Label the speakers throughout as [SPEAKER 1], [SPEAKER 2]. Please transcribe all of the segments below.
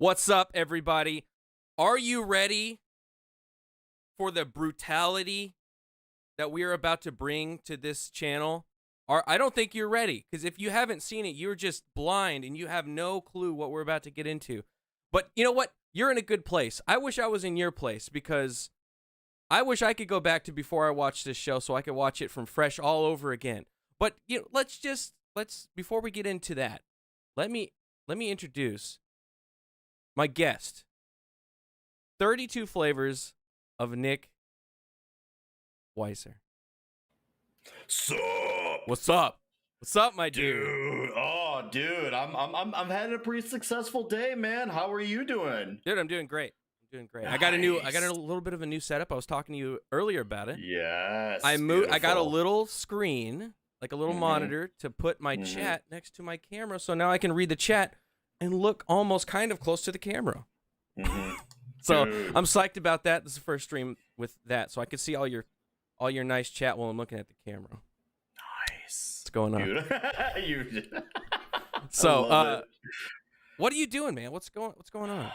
[SPEAKER 1] What's up, everybody? Are you ready for the brutality that we are about to bring to this channel? I don't think you're ready, because if you haven't seen it, you're just blind and you have no clue what we're about to get into. But you know what? You're in a good place. I wish I was in your place, because I wish I could go back to before I watched this show so I could watch it from fresh all over again. But you know, let's before we get into that, let me introduce my guest. 32 flavors of Nick Weiser.
[SPEAKER 2] Sup?
[SPEAKER 1] What's up? What's up, my dude?
[SPEAKER 2] Dude, I'm having a pretty successful day, man. How are you doing?
[SPEAKER 1] Dude, I'm doing great. Nice. I got a little bit of a new setup. I was talking to you earlier about it.
[SPEAKER 2] Yes.
[SPEAKER 1] I got a little screen, like a little monitor, to put my chat next to my camera, so now I can read the chat and look almost kind of close to the camera. So
[SPEAKER 2] Dude.
[SPEAKER 1] I'm psyched about that. This is the first stream with that, so I can see all your nice chat while I'm looking at the camera.
[SPEAKER 2] Nice.
[SPEAKER 1] What's going on?
[SPEAKER 2] So,
[SPEAKER 1] what are you doing, man? What's going on?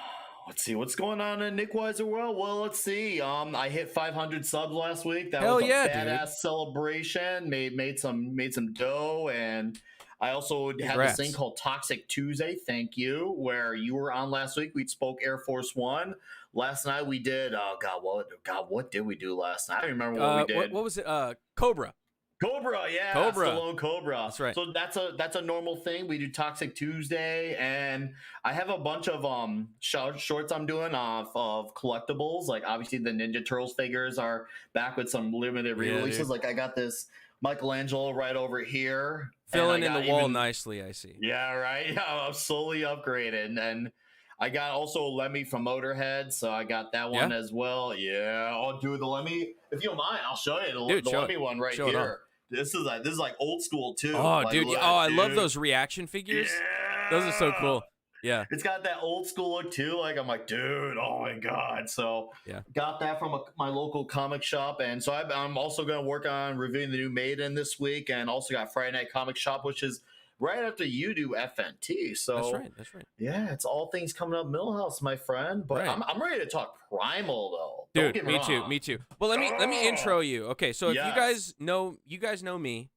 [SPEAKER 2] Let's see what's going on in Nick Weiser world. Well, let's see. I hit 500 subs last week. That was a badass celebration. Made some dough, and I also had this thing called Toxic Tuesday. Thank you, where you were on last week. We spoke Air Force One. Last night we did. What did we do last night? I don't remember what we did.
[SPEAKER 1] What was it? Cobra.
[SPEAKER 2] Cobra, yeah,
[SPEAKER 1] Cobra.
[SPEAKER 2] Stallone Cobra.
[SPEAKER 1] That's right.
[SPEAKER 2] So that's a normal thing. We do Toxic Tuesday, and I have a bunch of shorts I'm doing off of collectibles. Like obviously the Ninja Turtles figures are back with some limited releases.
[SPEAKER 1] Dude.
[SPEAKER 2] Like I got this Michelangelo right over here,
[SPEAKER 1] filling in the wall nicely. I see.
[SPEAKER 2] Yeah, right. Yeah, I'm slowly upgraded, and I got also Lemmy from Motorhead, so I got that one as well. Yeah, I'll do the Lemmy. If you don't mind, I'll show you the Lemmy one right here. This is like old school too.
[SPEAKER 1] Oh,
[SPEAKER 2] like,
[SPEAKER 1] dude! I love those reaction figures.
[SPEAKER 2] Yeah.
[SPEAKER 1] Those are so cool. Yeah,
[SPEAKER 2] it's got that old school look too. Like I'm like, dude, oh my god! So got that from my local comic shop, and so I'm also going to work on reviewing the new Maiden this week, and also got Friday Night Comic Shop, which is right after you do FNT. So
[SPEAKER 1] that's right.
[SPEAKER 2] Yeah, it's all things coming up Millhouse, my friend. But I'm ready to talk Primal though.
[SPEAKER 1] Dude, don't get me too. Well, let me intro you. Okay, so if you guys know me,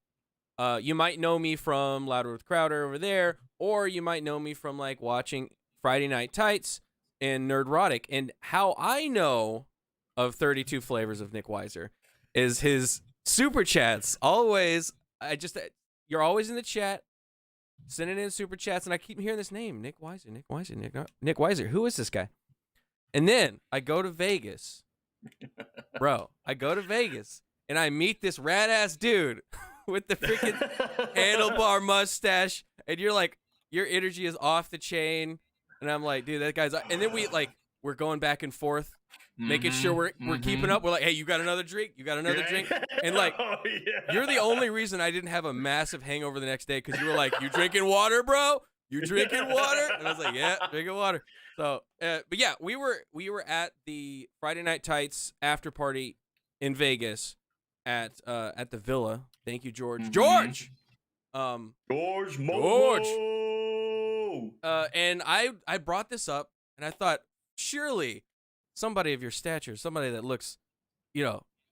[SPEAKER 1] you might know me from Louder with Crowder over there, or you might know me from like watching Friday Night Tights and Nerdrotic. And how I know of 32 Flavors of Nick Weiser is his super chats. Always, you're always in the chat, sending in super chats, and I keep hearing this name, Nick Weiser. Who is this guy? And then I go to Vegas, bro. I go to Vegas, and I meet this rad-ass dude with the freaking handlebar mustache, and you're like, your energy is off the chain, and I'm like, dude, that guy's. And then we're going back and forth, making sure we're keeping up. We're like, hey, you got another drink? You got another drink? And like, you're the only reason I didn't have a massive hangover the next day, because you were like, you drinking water, bro? You drinking water? And I was like, yeah, drinking water. So, but yeah, we were at the Friday Night Tights after party in Vegas at the Villa. Thank you, George. George.
[SPEAKER 2] George.
[SPEAKER 1] And I brought this up, and I thought, surely somebody of your stature, somebody that looks,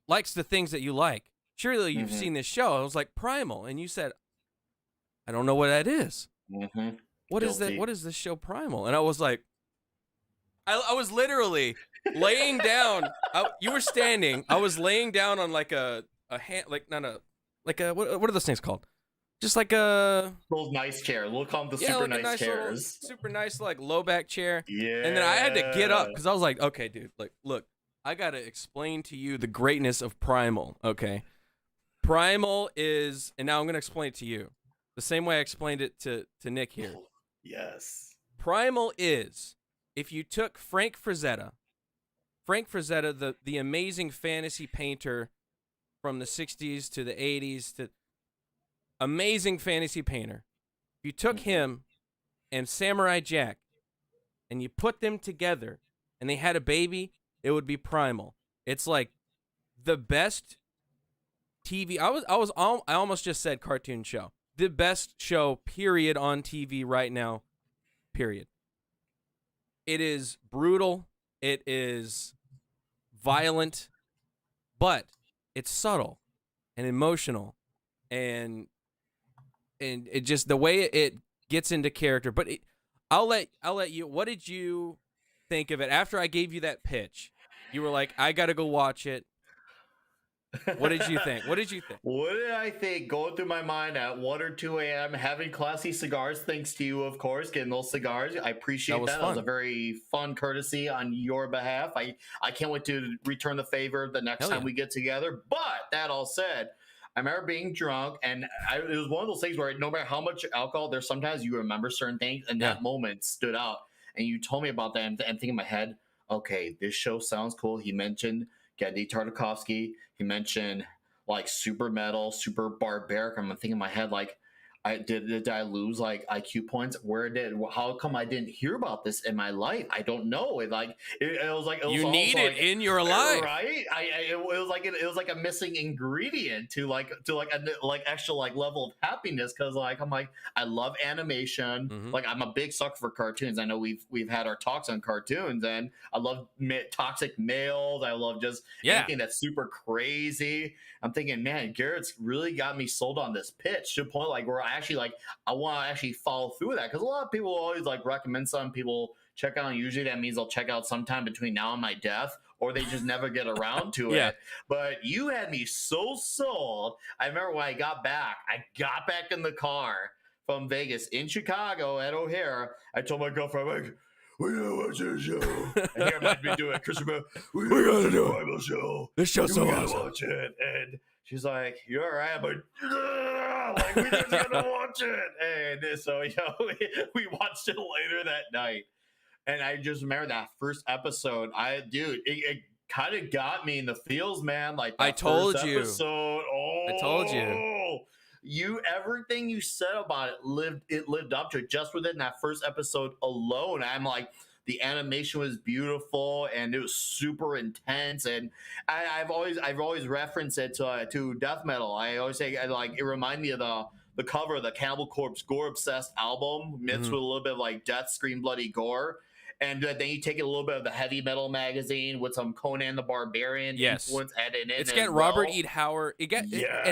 [SPEAKER 1] likes the things that you like, surely you've seen this show. I was like, Primal, and you said, I don't know what that is. What is that? What is this show, Primal? And I was like, I was literally laying down. You were standing. I was laying down on like a hand, what are those things called? Just like a
[SPEAKER 2] those nice chairs. We'll call them the super nice chairs.
[SPEAKER 1] Super nice, like low back chair.
[SPEAKER 2] Yeah.
[SPEAKER 1] And then I had to get up because I was like, okay, dude, like, look, I gotta explain to you the greatness of Primal. Okay, Primal is, and now I'm gonna explain it to you the same way I explained it to Nick here.
[SPEAKER 2] Yes.
[SPEAKER 1] Primal is, if you took Frank Frazetta, the amazing fantasy painter from the 60s to the 80s, to amazing fantasy painter. If you took him and Samurai Jack and you put them together and they had a baby, it would be Primal. It's like the best TV. I almost just said cartoon show. The best show, period, on TV right now, period. It is brutal. It is violent, but it's subtle and emotional, and it just the way it gets into character. But I'll let you. What did you think of it after I gave you that pitch? You were like, I gotta go watch it. What did you think? What did you think?
[SPEAKER 2] What did I think? Going through my mind at 1 or 2 a.m., having classy cigars, thanks to you, of course, getting those cigars. I appreciate that. That was a very fun courtesy on your behalf. I can't wait to return the favor the next time we get together. But that all said, I remember being drunk, and it was one of those things where no matter how much alcohol, there's sometimes you remember certain things, and that moment stood out. And you told me about that, and I'm thinking in my head, okay, this show sounds cool. He mentioned Genndy Tartakovsky. He mentioned like super metal, super barbaric. I'm thinking in my head, like, did I lose like IQ points? How come I didn't hear about this in my life? I don't know. It was like
[SPEAKER 1] you need it in your life,
[SPEAKER 2] right? It was like a missing ingredient to actual like level of happiness, because I'm like, I love animation.
[SPEAKER 1] Mm-hmm.
[SPEAKER 2] Like, I'm a big sucker for cartoons. I know we've had our talks on cartoons, and I love toxic males. I love just anything that's super crazy. I'm thinking, man, Garrett's really got me sold on this pitch to the point like where I want to actually follow through that, because a lot of people always like recommend some people check out, and usually that means they'll check out sometime between now and my death, or they just never get around to it. But you had me so sold. I remember when I got back in the car from Vegas in Chicago at O'Hare. I told my girlfriend, like, we gotta watch this show. And here might be doing Christopher. We gotta do a Primal show.
[SPEAKER 1] This show's so awesome.
[SPEAKER 2] Watch it. And she's like, "You're all right, but like, we just gotta watch it." And so we watched it later that night. And I just remember that first episode. It kind of got me in the feels, man. Like, that
[SPEAKER 1] I told you.
[SPEAKER 2] Episode,
[SPEAKER 1] I told you.
[SPEAKER 2] Everything you said about it lived up to it just within that first episode alone. I'm like, the animation was beautiful and it was super intense. And I've always referenced it to death metal. I always say, it reminded me of the cover of the Cannibal Corpse Gore Obsessed album, mixed with a little bit of like death, scream, bloody gore. And then you take a little bit of the heavy metal magazine with some Conan the Barbarian influence added in.
[SPEAKER 1] It's got Robert E. Howard. It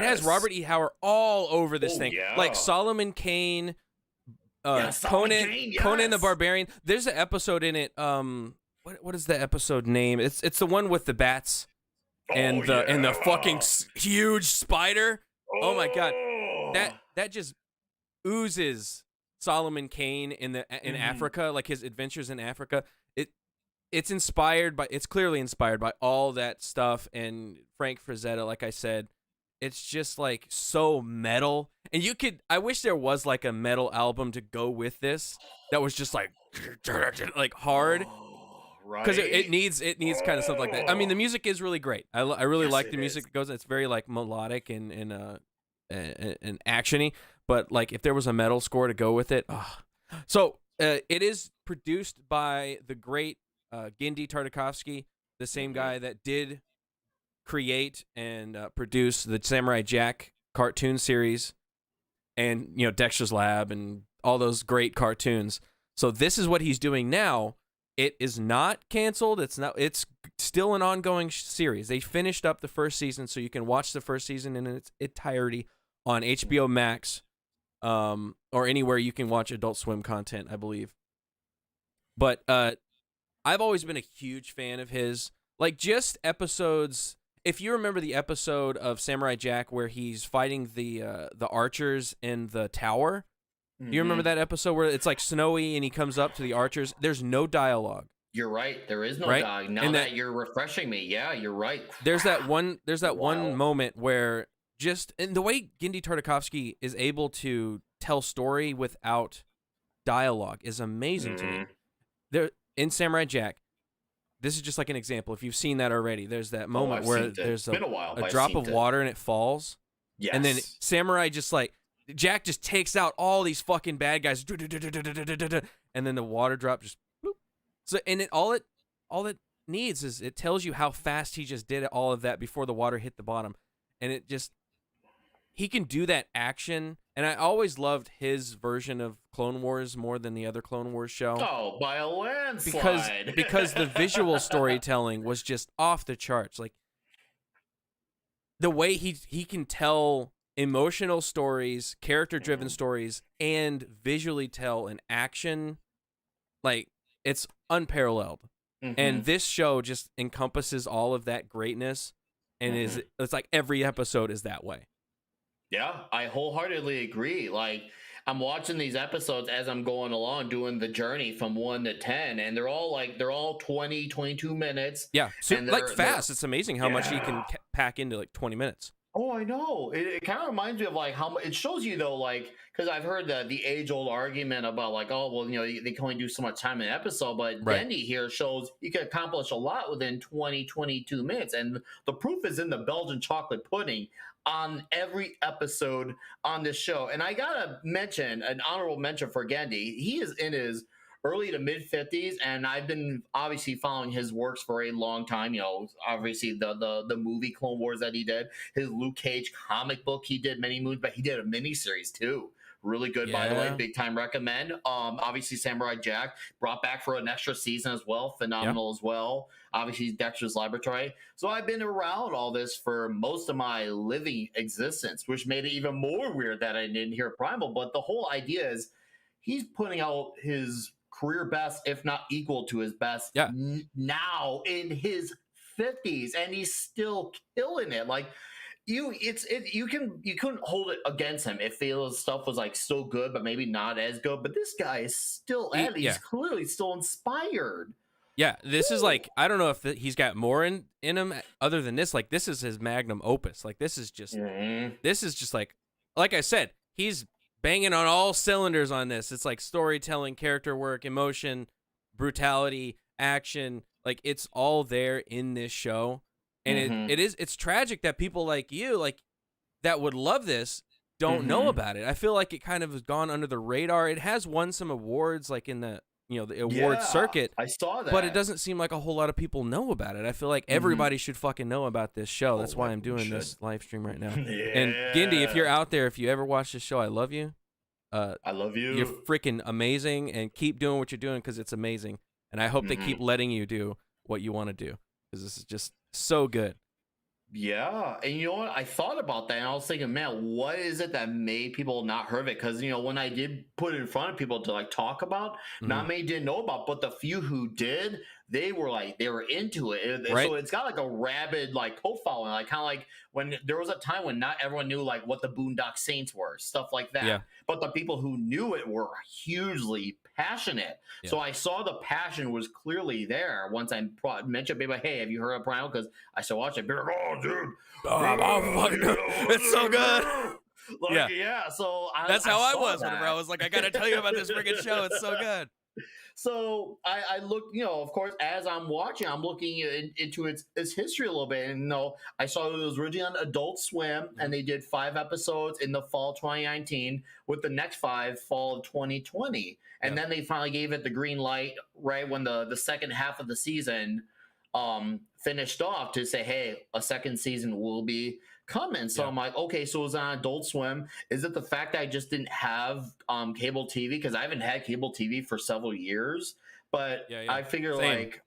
[SPEAKER 1] has Robert E. Howard all over this thing. Yeah. Like Solomon Kane, Conan the Barbarian. There's an episode in it. What is the episode name? It's the one with the bats and the fucking huge spider. Oh my god, that just oozes Solomon Kane in Africa, like his adventures in Africa. It's clearly inspired by all that stuff, and Frank Frazetta, like I said, it's just like so metal. And I wish there was like a metal album to go with this that was just like hard. Because it needs kind of stuff like that. I mean, the music is really great. I really like the music that goes. It's very like melodic and actiony. But like, if there was a metal score to go with it, so it is produced by the great Genndy Tartakovsky, the same guy that did create and produce the Samurai Jack cartoon series, and Dexter's Lab and all those great cartoons. So this is what he's doing now. It is not canceled. It's still an ongoing series. They finished up the first season, so you can watch the first season in its entirety on HBO Max, or anywhere you can watch Adult Swim content, I believe. But I've always been a huge fan of his. Like, just episodes. If you remember the episode of Samurai Jack where he's fighting the archers in the tower, do you remember that episode where it's like snowy and he comes up to the archers? There's no dialogue.
[SPEAKER 2] You're right. There is no dialogue. Now that you're refreshing me, yeah, you're right.
[SPEAKER 1] There's that one moment where and the way Genndy Tartakovsky is able to tell story without dialogue is amazing to me. There in Samurai Jack, this is just like an example. If you've seen that already, there's that moment where there's a drop of water and it falls. Yes. And then Samurai Jack just takes out all these fucking bad guys, and then the water drop just boop. So, and all it needs is it tells you how fast he just did all of that before the water hit the bottom, and he can do that action And I always loved his version of Clone Wars more than the other Clone Wars show.
[SPEAKER 2] Oh, by a landslide.
[SPEAKER 1] Because the visual storytelling was just off the charts. Like, the way he can tell emotional stories, character-driven stories, and visually tell an action, like, it's unparalleled. And this show just encompasses all of that greatness, and it's like every episode is that way.
[SPEAKER 2] Yeah, I wholeheartedly agree. Like, I'm watching these episodes as I'm going along, doing the journey from 1 to 10, and they're all 20, 22 minutes.
[SPEAKER 1] Yeah, so, like, fast. It's amazing how much he can pack into like 20 minutes.
[SPEAKER 2] Oh, I know. It kind of reminds me of like how it shows you though, like, because I've heard the age-old argument about like, oh, well, they can only do so much time in an episode, but Genndy here shows you can accomplish a lot within 20, 22 minutes, and the proof is in the Belgian chocolate pudding on every episode on this show. And I gotta mention an honorable mention for Genndy. He is in his early to mid 50s, and I've been obviously following his works for a long time. Obviously the movie Clone Wars that he did, his Luke Cage comic book he did many movies, but he did a miniseries too. Really good, by the way. Big time recommend. Obviously, Samurai Jack brought back for an extra season as well. Phenomenal as well. Obviously, Dexter's Laboratory. So I've been around all this for most of my living existence, which made it even more weird that I didn't hear Primal. But the whole idea is he's putting out his career best, if not equal to his best, now in his 50s, and he's still killing it. Like, you couldn't hold it against him if Phil's stuff was like so good, but maybe not as good. But this guy is still he's clearly still inspired.
[SPEAKER 1] Yeah, this is like, I don't know if he's got more in him other than this. Like, this is his magnum opus. Like, this is just like I said, he's banging on all cylinders on this. It's like storytelling, character work, emotion, brutality, action. Like, it's all there in this show. And it's tragic that people like you, like, that would love this, don't know about it. I feel like it kind of has gone under the radar. It has won some awards, like in the the award circuit.
[SPEAKER 2] I saw that,
[SPEAKER 1] but it doesn't seem like a whole lot of people know about it. I feel like everybody should fucking know about this show. That's why I'm doing this live stream right now. And Genndy, if you're out there, if you ever watch this show, I love you.
[SPEAKER 2] I love you.
[SPEAKER 1] You're freaking amazing, and keep doing what you're doing because it's amazing. And I hope they keep letting you do what you want to do, because this is just so good.
[SPEAKER 2] Yeah, and you know what? I thought about that, and I was thinking, man, what is it that made people not heard of it? Because when I did put it in front of people to like talk about, not many didn't know about, but the few who did, they were into it. So it's got like a rabid like cult following, like kind of like when there was a time when not everyone knew like what the Boondock Saints were, stuff like that. Yeah. But the people who knew it were hugely passionate. Yeah. So I saw the passion was clearly there once I mentioned, baby, hey, have you heard of Primal? Because I still watch it. Like, oh, dude, it's so good. So
[SPEAKER 1] that's how I was whenever I was like, I gotta tell you about this freaking show. It's so good.
[SPEAKER 2] So I look, of course, as I'm watching, I'm looking into its history a little bit. And I saw it was originally on Adult Swim, and they did 5 episodes in the fall 2019, with the next 5 fall of 2020. And then they finally gave it the green light right when the second half of the season finished off to say, hey, a second season will be coming. So I'm like, okay, so it was on Adult Swim. Is it the fact that I just didn't have cable TV? Because I haven't had cable TV for several years. But I figure like,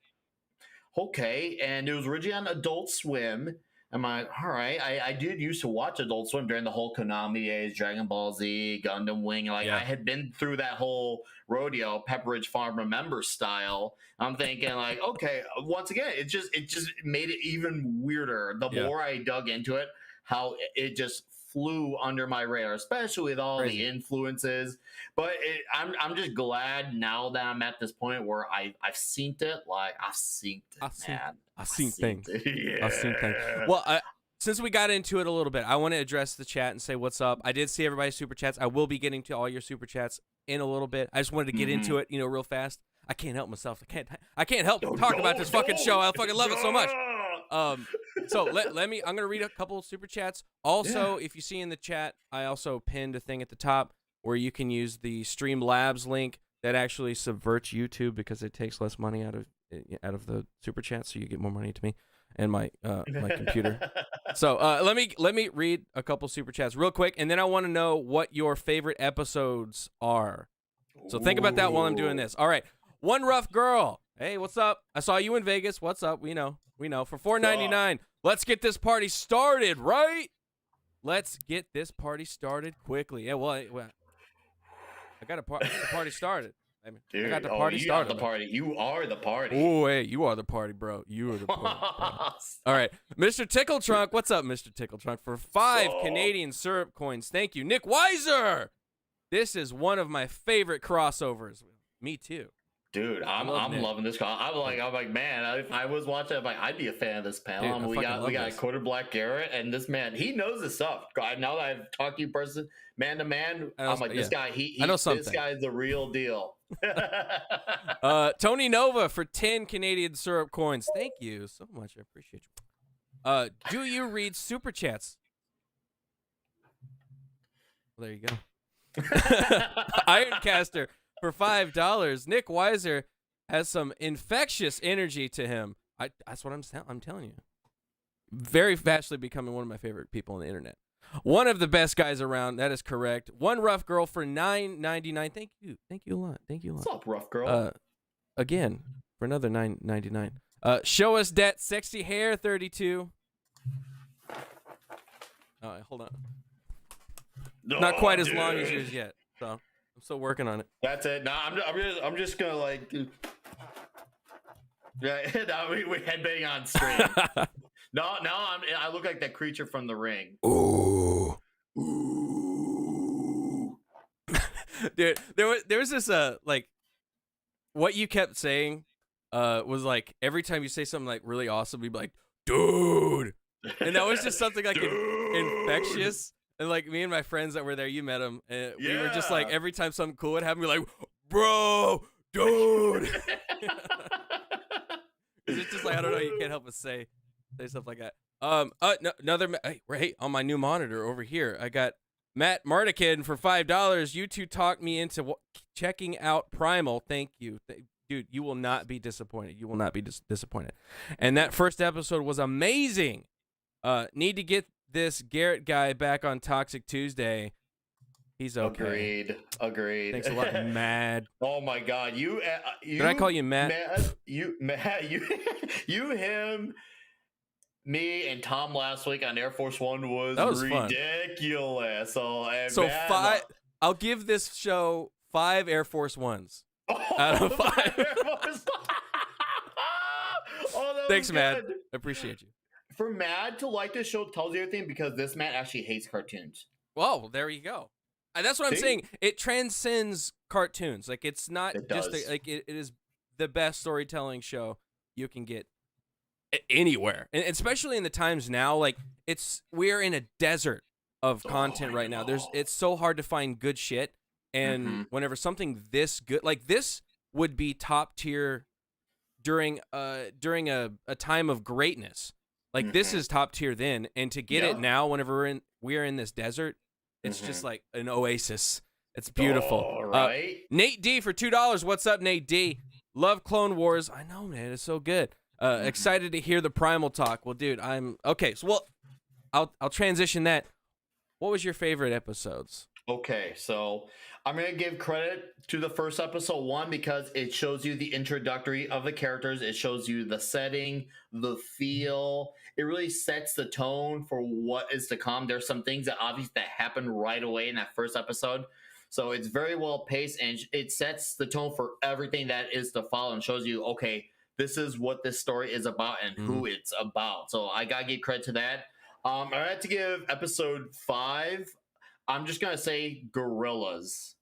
[SPEAKER 2] okay, and it was originally on Adult Swim. I'm like, all right, I did used to watch Adult Swim during the whole Konami days, Dragon Ball Z, Gundam Wing. I had been through that whole rodeo, Pepperidge Farm Remember style. I'm thinking like, okay, once again, it just made it even weirder. The more I dug into it, how it just flew under my radar, especially with all the influences. But I'm just glad now that I'm at this point where I've seen it. Like I've seen things.
[SPEAKER 1] Well, since we got into it a little bit, I want to address the chat and say what's up. I did see everybody's super chats. I will be getting to all your super chats in a little bit. I just wanted to get into it, real fast. I can't help myself. I can't help talk about this fucking show. I fucking love it so much. So let me. I'm gonna read a couple of super chats. Also, if you see in the chat, I also pinned a thing at the top where you can use the Streamlabs link that actually subverts YouTube because it takes less money out of the super chat, so you get more money to me. and my my computer. So let me read a couple super chats real quick, and then I want to know what your favorite episodes are. So think about that while I'm doing this. All right, One Rough Girl. Hey, what's up? I saw you in Vegas. What's up? We know. For $4.99. Let's get this party started, right? Let's get this party started quickly. Yeah, well, I got the party started.
[SPEAKER 2] Dude,
[SPEAKER 1] I got the party started.
[SPEAKER 2] Got the party. You are the party.
[SPEAKER 1] Oh, hey, you are the party, bro. You are the party. All right, Mr. Tickle Trunk. What's up, Mr. Tickle Trunk? For 5 Canadian syrup coins. Thank you, Nick Weiser. This is one of my favorite crossovers. Me too.
[SPEAKER 2] Dude, I'm loving this. I'm like, man, if I was watching, I'd be a fan of this panel. Dude, we got Quarter Black Garrett, and this man, he knows his stuff. Now that I've talked to you person, man to man, I'm like, this guy, I know something. This guy's the real deal.
[SPEAKER 1] Tony Nova for 10 Canadian syrup coins. Thank you so much. I appreciate you. Do you read super chats? Well, there you go. Ironcaster for $5. Nick Weiser has some infectious energy to him. That's what I'm telling you. Very fastly becoming one of my favorite people on the internet. One of the best guys around. That is correct. One Rough Girl for $9.99. Thank you a lot.
[SPEAKER 2] What's up, Rough Girl?
[SPEAKER 1] Again for another $9.99. Show us that sexy hair 32. All right, hold on. Not quite as long as yours yet. So I'm still working on it.
[SPEAKER 2] That's it. No, I'm just gonna like. Yeah, no, we headbang on stream. No, I look like that creature from The Ring.
[SPEAKER 1] Ooh. Dude, there was this like, what you kept saying was like every time you say something like really awesome, you'd be like, dude, and that was just something like infectious. And like me and my friends that were there, you met them, and we were just like every time something cool would happen, we're like, bro, dude. It's just like, I don't know, you can't help but say stuff like that. Hey, on my new monitor over here, I got Matt Mardikin for $5. You two talked me into checking out Primal. Thank you. Dude, you will not be disappointed. You will not be disappointed. And that first episode was amazing. Need to get this Garrett guy back on Toxic Tuesday. He's okay.
[SPEAKER 2] Agreed.
[SPEAKER 1] Thanks a lot, Mad.
[SPEAKER 2] Oh my God, you.
[SPEAKER 1] Did I call you Matt?
[SPEAKER 2] You, him, me, and Tom last week on Air Force One was ridiculous. Fun.
[SPEAKER 1] So Matt, I'll give this show 5 Air Force Ones out of 5. Thanks, Mad. I appreciate you.
[SPEAKER 2] For Mad to like this show tells you everything, because this man actually hates cartoons.
[SPEAKER 1] Well, there you go. That's what I'm saying. It transcends cartoons. Like, it's not it is the best storytelling show you can get anywhere, and especially in the times now. Like, we're in a desert of content right now. It's so hard to find good shit, and whenever something this good, like this, would be top tier during a time of greatness. Like, this is top tier then, and to get it now, whenever we're in this desert, it's just like an oasis. It's beautiful.
[SPEAKER 2] All right.
[SPEAKER 1] Nate D for $2. What's up, Nate D? Love Clone Wars. I know, man. It's so good. Excited to hear the Primal talk. Well, dude, I'm okay. So, I'll transition that. What was your favorite episodes?
[SPEAKER 2] Okay, so I'm going to give credit to the first episode, one, because it shows you the introductory of the characters. It shows you the setting, the feel. It really sets the tone for what is to come. There's some things that obviously that happen right away in that first episode. So it's very well paced, and it sets the tone for everything that is to follow, and shows you, okay, this is what this story is about and who it's about. So I got to give credit to that. I had to give episode 5. I'm just going to say gorillas.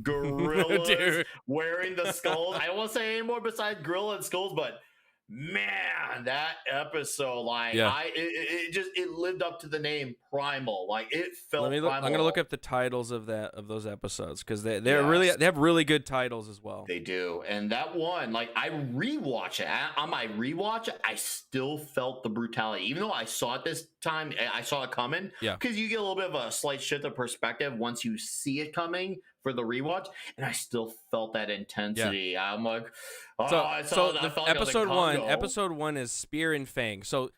[SPEAKER 2] Gorillas wearing the skulls. I won't say any more besides gorilla and skulls, but man, that episode, like, it lived up to the name Primal. Like it felt.
[SPEAKER 1] I'm gonna look up the titles of those episodes because they have really good titles as well.
[SPEAKER 2] They do, and that one, like I rewatch it on my rewatch, I still felt the brutality, even though I saw it this time. I saw it coming.
[SPEAKER 1] Yeah,
[SPEAKER 2] because you get a little bit of a slight shift of perspective once you see it coming for the rewatch, and I still felt that intensity. Yeah. I'm like,
[SPEAKER 1] episode one is Spear and Fang. So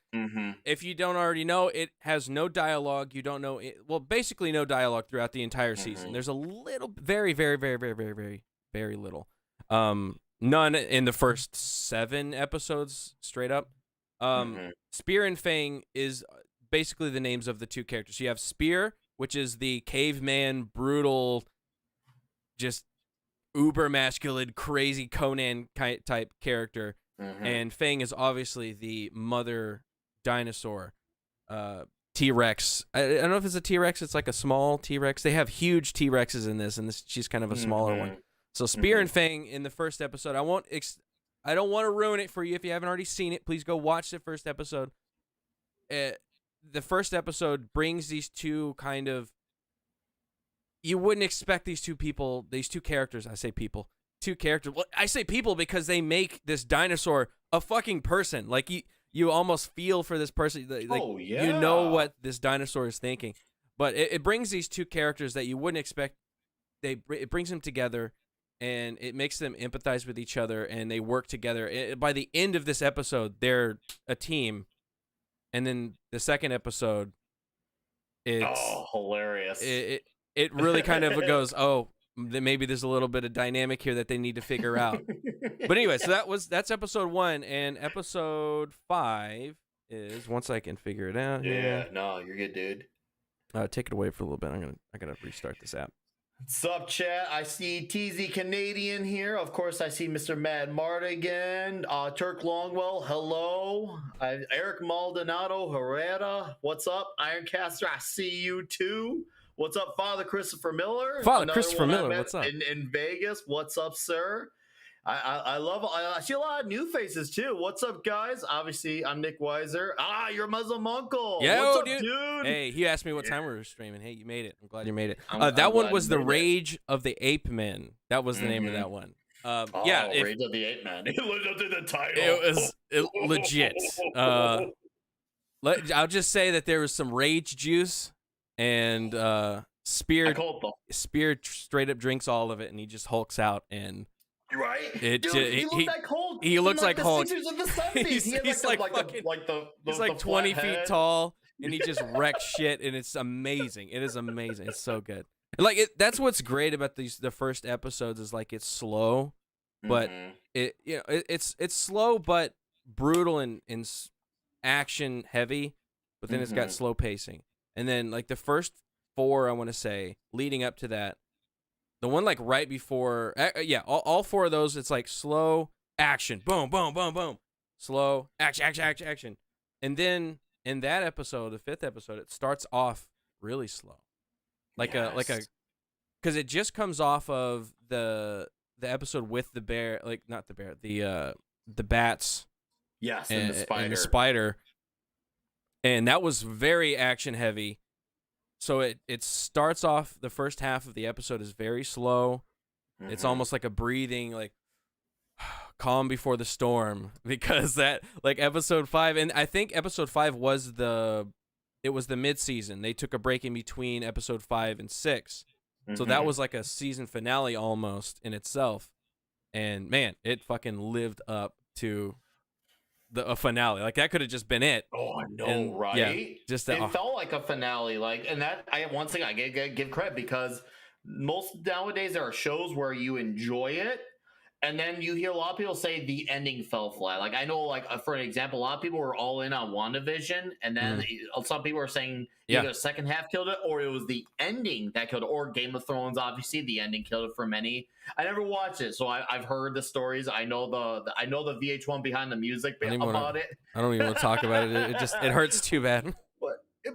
[SPEAKER 1] if you don't already know, it has no dialogue. You don't know it, well, basically no dialogue throughout the entire season. There's a little, very, very, very, very, very, very, very little. None in the first 7 episodes, straight up. Spear and Fang is basically the names of the 2 characters. You have Spear, which is the caveman, brutal, just uber masculine, crazy Conan type character, and Fang is obviously the mother dinosaur, T-Rex. I don't know if it's a T-Rex. It's like a small T-Rex. They have huge T-Rexes in this, and she's kind of a smaller one. So Spear and Fang in the first episode. I don't want to ruin it for you if you haven't already seen it. Please go watch the first episode. The first episode brings these 2 kind of. You wouldn't expect these 2 characters. I say people. 2 characters. Well, I say people because they make this dinosaur a fucking person. Like you almost feel for this person. Like, you know what this dinosaur is thinking. But it brings these 2 characters that you wouldn't expect. It brings them together, and it makes them empathize with each other, and they work together. By the end of this episode, they're a team. And then the second episode, it's
[SPEAKER 2] hilarious.
[SPEAKER 1] It really kind of goes, maybe there's a little bit of dynamic here that they need to figure out. But anyway, so that's episode 1, and episode 5 is, once I can figure it out.
[SPEAKER 2] Yeah, no, you're good, dude.
[SPEAKER 1] Take it away for a little bit. I gotta restart this app.
[SPEAKER 2] What's up, chat? I see TZ Canadian here. Of course, I see Mr. Mad Mardigan. Turk Longwell, hello. Eric Maldonado Herrera, what's up? Ironcaster, I see you too. What's up, Father Christopher Miller?
[SPEAKER 1] What's up?
[SPEAKER 2] In Vegas, what's up, sir? I see a lot of new faces too. What's up, guys? Obviously, I'm Nick Weiser. You're Muslim Uncle. What's up, dude?
[SPEAKER 1] Hey, he asked me what time we were streaming. Hey, you made it. I'm glad you made it. That one was The Rage of the Ape Men. That was the name of that one.
[SPEAKER 2] Rage of the Ape Men. It lived up to the title.
[SPEAKER 1] It was legit. I'll just say that there was some rage juice, and Spear straight up drinks all of it, and he just hulks out, and
[SPEAKER 2] right?
[SPEAKER 1] He
[SPEAKER 2] looked like Hulk.
[SPEAKER 1] He looks like Hulk.
[SPEAKER 2] He's
[SPEAKER 1] like 20 feet tall, and he just wrecks shit, and it's amazing. It is amazing. It's so good. That's what's great about the first episodes is like it's slow, but it's slow but brutal and action heavy, but then it's got slow pacing. And then like the first 4, I want to say, leading up to that, the one like right before, all 4 of those, it's like slow action, boom, boom, boom, boom, slow action. And then in that episode, the 5th episode, it starts off really slow, because it just comes off of the episode with the bear, like not the bear, the bats,
[SPEAKER 2] and
[SPEAKER 1] the spider, and that was very action heavy. So it starts off, the first half of the episode is very slow. It's almost like a breathing, like calm before the storm, because that like episode 5, and I think episode 5 was the mid-season. They took a break in between episode 5 and 6. So that was like a season finale almost in itself. And man, it fucking lived up to a finale. Like that could have just been it.
[SPEAKER 2] Oh, I know, right?
[SPEAKER 1] Yeah, just
[SPEAKER 2] it felt like a finale. Like, and that one thing I give credit, because most nowadays there are shows where you enjoy it, and then you hear a lot of people say the ending fell flat. Like I know, like for an example, a lot of people were all in on WandaVision, and then some people are saying either the second half killed it, or it was the ending that killed it, or Game of Thrones. Obviously, the ending killed it for many. I never watched it, so I've heard the stories. I know the VH1 behind the music about it.
[SPEAKER 1] I don't even want to talk about it. It hurts too bad.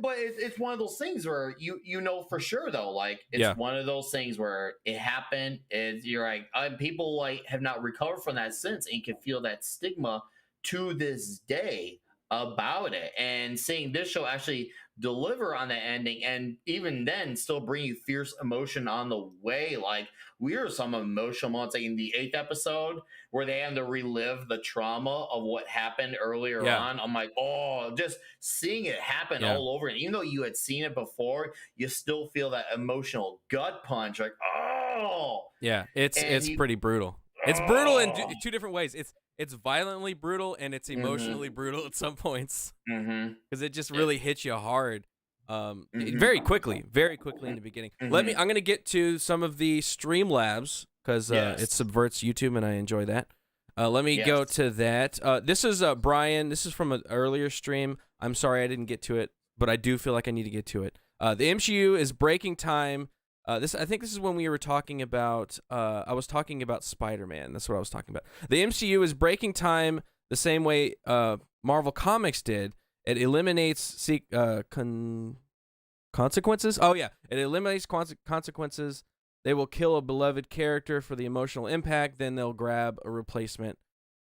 [SPEAKER 2] But it's one of those things where you know for sure though, like it's one of those things where it happened. You're like people like have not recovered from that since, and you can feel that stigma to this day. about it. And seeing this show actually deliver on that ending, and even then still bring you fierce emotion on the way. Like, we are some emotional moments, like in the 8th episode where they have to relive the trauma of what happened earlier on. I'm like, oh, just seeing it happen all over. And even though you had seen it before, you still feel that emotional gut punch. Like, oh,
[SPEAKER 1] yeah, it's pretty brutal. It's brutal in two different ways. It's violently brutal and it's emotionally brutal at some points because it just really hits you hard, very quickly in the beginning. I'm gonna get to some of the Streamlabs because it subverts YouTube and I enjoy that. Let me go to that. This is Brian. This is from an earlier stream. I'm sorry I didn't get to it, but I do feel like I need to get to it. The MCU is breaking time. I think this is when we were talking about. I was talking about Spider-Man. That's what I was talking about. The MCU is breaking time the same way Marvel Comics did. It eliminates consequences. Oh yeah, it eliminates consequences. They will kill a beloved character for the emotional impact. Then they'll grab a replacement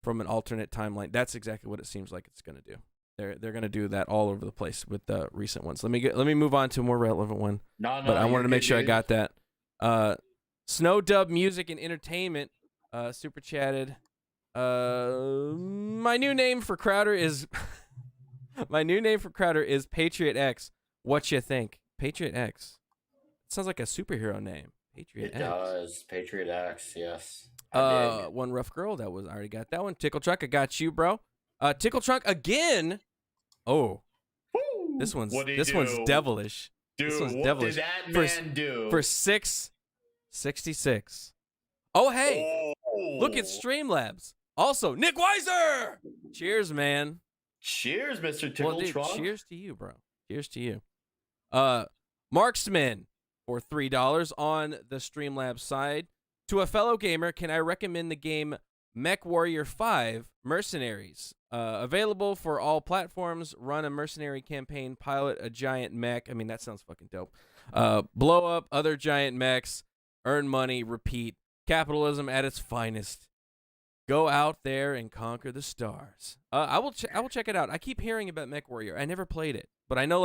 [SPEAKER 1] from an alternate timeline. That's exactly what it seems like it's going to do. They're going to do that all over the place with the recent ones. Let me move on to a more relevant one. But I wanted to make sure I got that. Snow Dub Music and Entertainment super chatted. My new name for Crowder is Patriot X. What you think? Patriot X. It sounds like a superhero name. Patriot X. It
[SPEAKER 2] does. Patriot X. Yes.
[SPEAKER 1] One Rough Girl. I already got that one. Tickle Truck. I got you, bro. Tickle Truck again. Oh,
[SPEAKER 2] woo!
[SPEAKER 1] This one's devilish.
[SPEAKER 2] Dude,
[SPEAKER 1] this one's
[SPEAKER 2] what
[SPEAKER 1] devilish.
[SPEAKER 2] did that man do?
[SPEAKER 1] For 666. Oh, hey. Look at Streamlabs. Also, Nick Weiser. Cheers, man.
[SPEAKER 2] Cheers, Mr. Tickle Truck.
[SPEAKER 1] Cheers to you, bro. Cheers to you. Marksman for $3 on the Streamlabs side. To a fellow gamer, can I recommend the game Mech Warrior 5 Mercenaries? Available for all platforms. Run a mercenary campaign. Pilot a giant mech. I mean, that sounds fucking dope. Blow up other giant mechs. Earn money. Repeat. Capitalism at its finest. Go out there and conquer the stars. I will check it out. I keep hearing about Mech Warrior. I never played it, but I know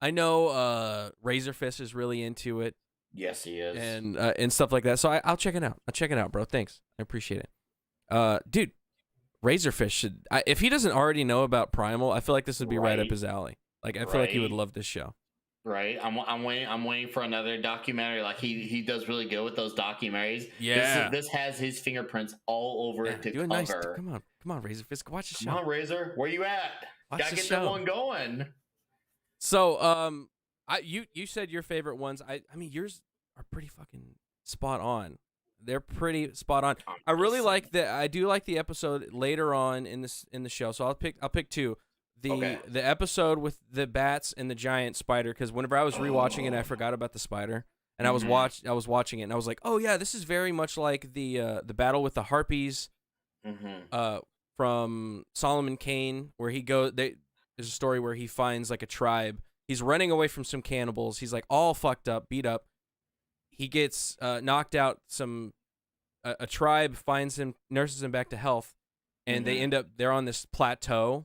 [SPEAKER 1] Razorfist is really into it.
[SPEAKER 2] Yes, he is.
[SPEAKER 1] And stuff like that. So I'll check it out. I'll check it out, bro. Thanks. I appreciate it. Dude, Razorfist should. If he doesn't already know about Primal, I feel like this would be right up his alley. Like I feel like he would love this show.
[SPEAKER 2] Right. I'm waiting for another documentary. Like he does really good with those documentaries.
[SPEAKER 1] Yeah.
[SPEAKER 2] This has his fingerprints all over it to
[SPEAKER 1] do a
[SPEAKER 2] cover.
[SPEAKER 1] Come on, Razorfist. Watch the show.
[SPEAKER 2] Come on, Razor. Where you at? Gotta get that one going.
[SPEAKER 1] So you said your favorite ones. I mean yours are pretty fucking spot on. They're pretty spot on. I really like that. I do like the episode later on in the show. So I'll pick two. The episode with the bats and the giant spider, because whenever I was rewatching it, I forgot about the spider, and I was watching it, and I was like, oh yeah, this is very much like the battle with the harpies, from Solomon Kane, where he goes. There's a story where he finds like a tribe. He's running away from some cannibals. He's like all fucked up, beat up. He gets knocked out. A tribe finds him, nurses him back to health, and they're on this plateau.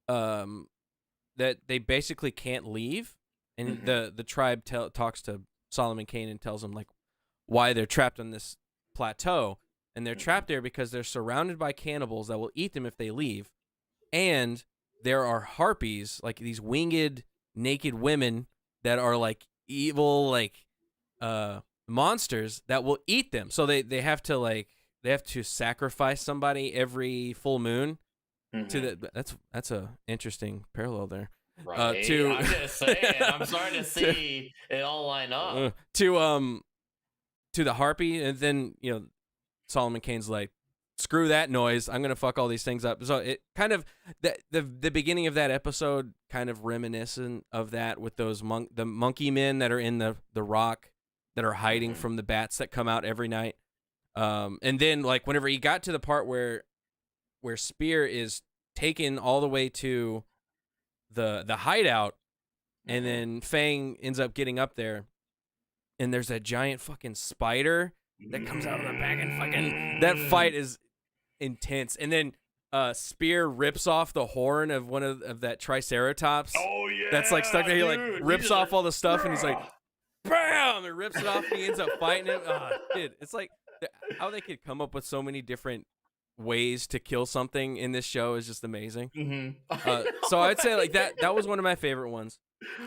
[SPEAKER 1] That they basically can't leave, and the tribe talks to Solomon Kane and tells him like why they're trapped on this plateau, and they're trapped there because they're surrounded by cannibals that will eat them if they leave, and there are harpies, like these winged naked women that are like evil monsters that will eat them. So they have to sacrifice somebody every full moon. To that's a interesting parallel there.
[SPEAKER 2] Right. I'm just saying. I'm starting to see it all line up.
[SPEAKER 1] To the harpy, and then Solomon Kane's like, screw that noise. I'm gonna fuck all these things up. So it kind of the beginning of that episode kind of reminiscent of that with those the monkey men that are in the rock that are hiding from the bats that come out every night. And then like whenever he got to the part where Spear is taken all the way to the hideout, and then Fang ends up getting up there, and there's a giant fucking spider that comes out of the back, and fucking that fight is intense. And then Spear rips off the horn of one of that Triceratops.
[SPEAKER 2] Oh yeah,
[SPEAKER 1] that's like stuck there. He like rips off all the stuff, and he's like, bam! And rips it off, and he ends up fighting him. Dude, it's like how they could come up with so many different ways to kill something in this show is just amazing. So I'd say like that was one of my favorite ones.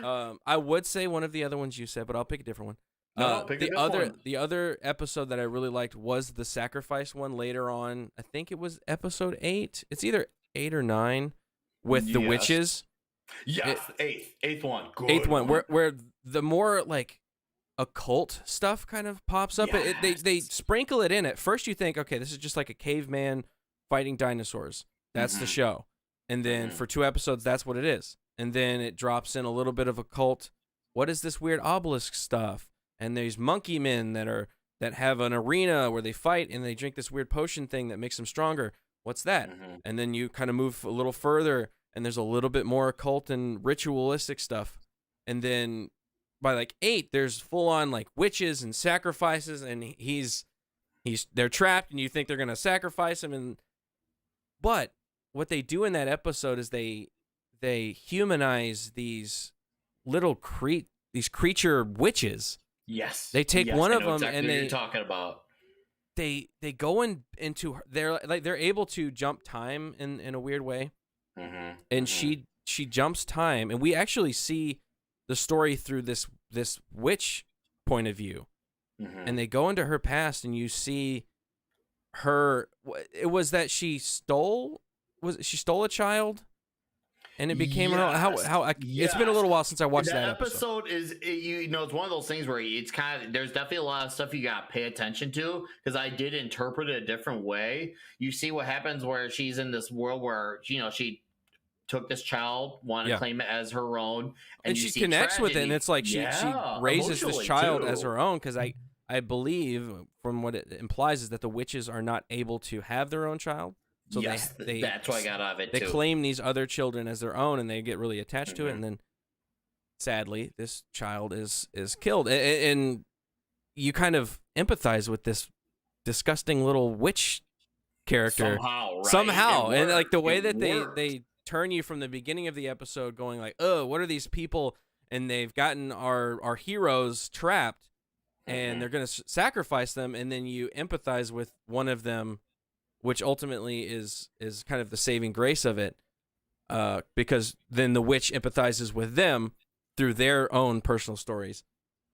[SPEAKER 1] I would say one of the other ones you said, but I'll pick a different one. The other episode that I really liked was the sacrifice one later on. I think it was episode 8. It's either 8 or 9 with the witches.
[SPEAKER 2] Yes, eighth one. Good
[SPEAKER 1] eighth one, where the more like occult stuff kind of pops up. They sprinkle it in. At first you think, okay, this is just like a caveman fighting dinosaurs. That's the show. And then for 2 episodes, that's what it is. And then it drops in a little bit of occult. What is this weird obelisk stuff? And there's monkey men that have an arena where they fight and they drink this weird potion thing that makes them stronger. What's that? And then you kind of move a little further, and there's a little bit more occult and ritualistic stuff. And then by like 8, there's full on like witches and sacrifices, and they're trapped, and you think they're gonna sacrifice him. But what they do in that episode is they humanize these little creature witches.
[SPEAKER 2] Yes.
[SPEAKER 1] They take one of them and
[SPEAKER 2] you're talking about.
[SPEAKER 1] They go into they're able to jump time in a weird way. And she jumps time, and we actually see the story through this witch point of view. And they go into her past, and you see her. It was that she stole a child. And it became it's been a little while since I watched that episode.
[SPEAKER 2] It's one of those things where it's kind of, there's definitely a lot of stuff you got to pay attention to, because I did interpret it a different way. You see what happens where she's in this world where, she took this child, wanted to claim it as her own.
[SPEAKER 1] And she connects with it, and it's like she raises this child as her own, because I believe from what it implies is that the witches are not able to have their own child. So
[SPEAKER 2] that's what I got out of it.
[SPEAKER 1] They claim these other children as their own, and they get really attached to it, and then sadly, this child is killed, and you kind of empathize with this disgusting little witch character somehow, and like the way that they turn you from the beginning of the episode, going like, oh, what are these people? And they've gotten our heroes trapped, and they're gonna sacrifice them, and then you empathize with one of them, which ultimately is kind of the saving grace of it, because then the witch empathizes with them through their own personal stories.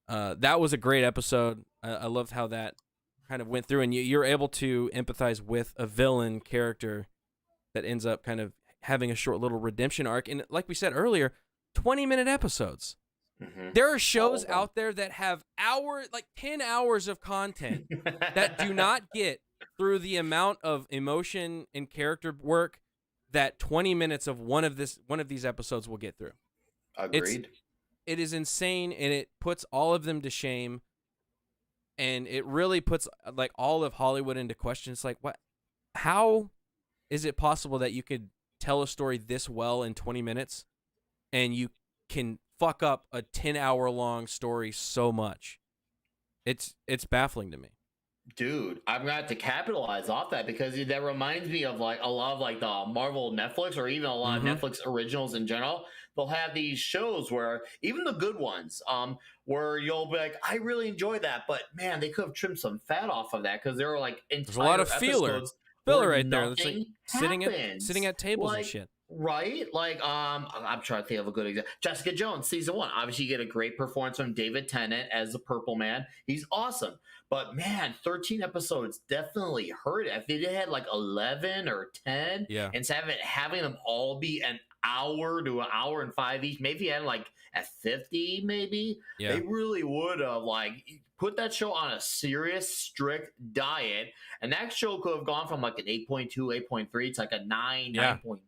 [SPEAKER 1] That was a great episode. I loved how that kind of went through, and you're able to empathize with a villain character that ends up kind of having a short little redemption arc. And like we said earlier, 20-minute episodes. There are shows out there that have 10 hours of content that do not get through the amount of emotion and character work that 20 minutes of one of these episodes will get through.
[SPEAKER 2] Agreed.
[SPEAKER 1] It is insane, and it puts all of them to shame, and it really puts like all of Hollywood into question. It's like, how is it possible that you could tell a story this well in 20 minutes and you can fuck up a 10-hour long story so much? It's baffling to me.
[SPEAKER 2] Dude, I'm gonna have to capitalize off that, because that reminds me of like a lot of like the Marvel Netflix, or even a lot of Netflix originals in general. They'll have these shows where, even the good ones, where you'll be like, I really enjoy that, but man, they could have trimmed some fat off of that, because there were like
[SPEAKER 1] there's a lot of filler right there. It's like sitting at tables and shit.
[SPEAKER 2] Right? Like, I'm trying to think of a good example. Jessica Jones, season 1. Obviously, you get a great performance from David Tennant as the Purple Man. He's awesome. But man, 13 episodes definitely hurt. If they had like 11 or 10, instead of having them all be an hour to an hour and 5 each, maybe had like at 50, maybe, they really would have like put that show on a serious, strict diet. And that show could have gone from like an 8.2, 8.3 to like a 9, 9.5.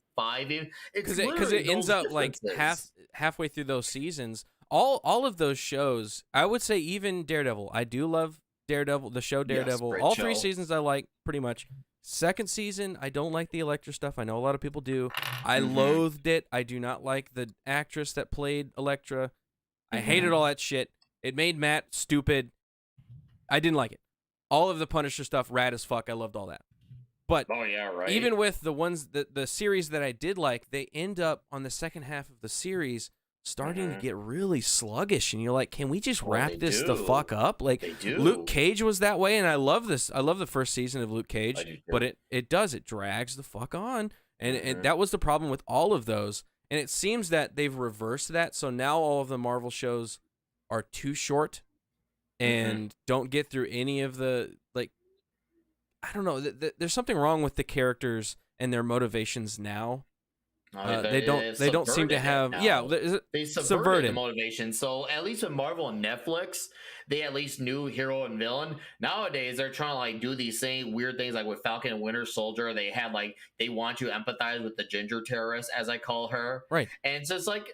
[SPEAKER 2] Because
[SPEAKER 1] it ends up like halfway through those seasons. All of those shows, I would say, even Daredevil. I do love Daredevil, the show Daredevil.
[SPEAKER 2] Yes,
[SPEAKER 1] all 3 seasons I like pretty much. Second season, I don't like the Elektra stuff. I know a lot of people do. I loathed it. I do not like the actress that played Elektra. I hated all that shit. It made Matt stupid. I didn't like it. All of the Punisher stuff, rad as fuck. I loved all that. But
[SPEAKER 2] oh yeah, right.
[SPEAKER 1] Even with the ones the series that I did like, they end up on the second half of the series starting to get really sluggish, and you're like, can we just wrap this the fuck up? Like Luke Cage was that way, and I love this. I love the first season of Luke Cage, but it drags the fuck on, and that was the problem with all of those. And it seems that they've reversed that, so now all of the Marvel shows are too short and don't get through any of the, like, I don't know. There's something wrong with the characters and their motivations now. They don't seem to have
[SPEAKER 2] they subverted the motivation. So at least with Marvel and Netflix, they at least knew hero and villain. Nowadays they're trying to like do these same weird things, like with Falcon and Winter Soldier. They had like they want you to empathize with the ginger terrorist, as I call her,
[SPEAKER 1] right?
[SPEAKER 2] And so it's like,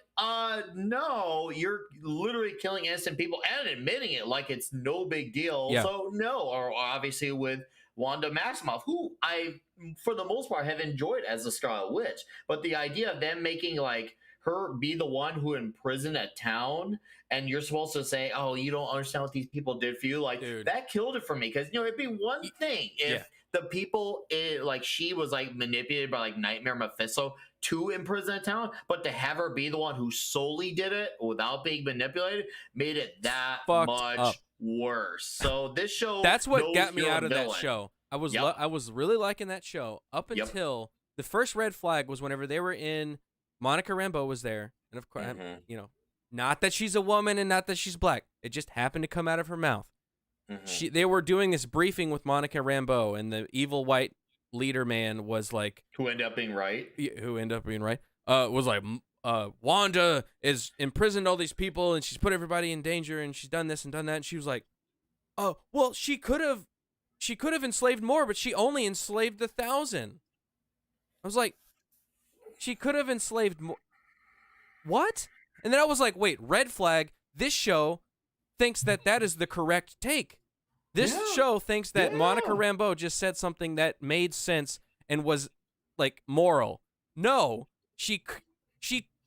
[SPEAKER 2] no, you're literally killing innocent people and admitting it like it's no big deal.
[SPEAKER 1] Yeah.
[SPEAKER 2] So no, or obviously with Wanda Maximoff, who I, for the most part, have enjoyed as the Scarlet Witch. But the idea of them making, like, her be the one who imprisoned a town, and you're supposed to say, oh, you don't understand what these people did for you, like, dude, that killed it for me. Because, you know, it'd be one thing if the people, like, she was, like, manipulated by, like, Nightmare Mephisto to imprison a town, but to have her be the one who solely did it without being manipulated made it that much worse. So this show,
[SPEAKER 1] that's what got me out of that show. I was really liking that show up until the first red flag was whenever they were in. Monica Rambeau was there, and of course, you know, not that she's a woman and not that she's black. It just happened to come out of her mouth. They were doing this briefing with Monica Rambeau, and the evil white leader man was like,
[SPEAKER 2] who ended up being right.
[SPEAKER 1] Was like, Wanda is imprisoned all these people, and she's put everybody in danger, and she's done this and done that. And she was like, oh, well, she could have enslaved more, but she only enslaved 1,000. I was like, she could have enslaved more. What? And then I was like, wait, red flag. This show thinks that is the correct take. This show thinks that Monica Rambeau just said something that made sense and was like moral. No, she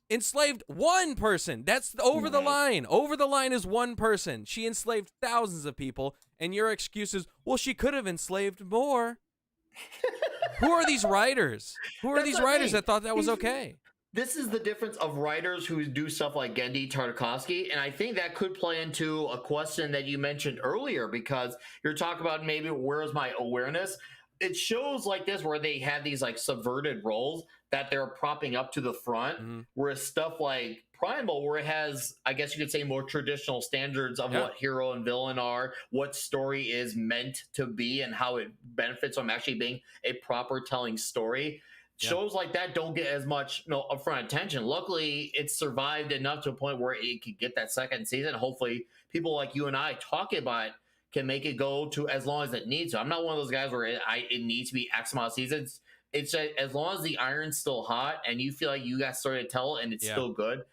[SPEAKER 1] enslaved one person. That's over the line. Over the line is one person. She enslaved thousands of people, and your excuse is, well, she could have enslaved more. Who are these writers? Who are these writers that thought that was okay?
[SPEAKER 2] This is the difference of writers who do stuff like Genndy Tartakovsky, and I think that could play into a question that you mentioned earlier, because you're talking about maybe where's my awareness. It shows like this where they have these like subverted roles that they're propping up to the front, whereas stuff like Primal, where it has, I guess you could say, more traditional standards of what hero and villain are, what story is meant to be, and how it benefits from actually being a proper telling story. Shows like that don't get as much upfront attention. Luckily, it's survived enough to a point where it could get that second season. Hopefully, people like you and I talking about it can make it go to as long as it needs to. I'm not one of those guys where it needs to be X amount of seasons. It's as long as the iron's still hot and you feel like you got story to tell and it's still good,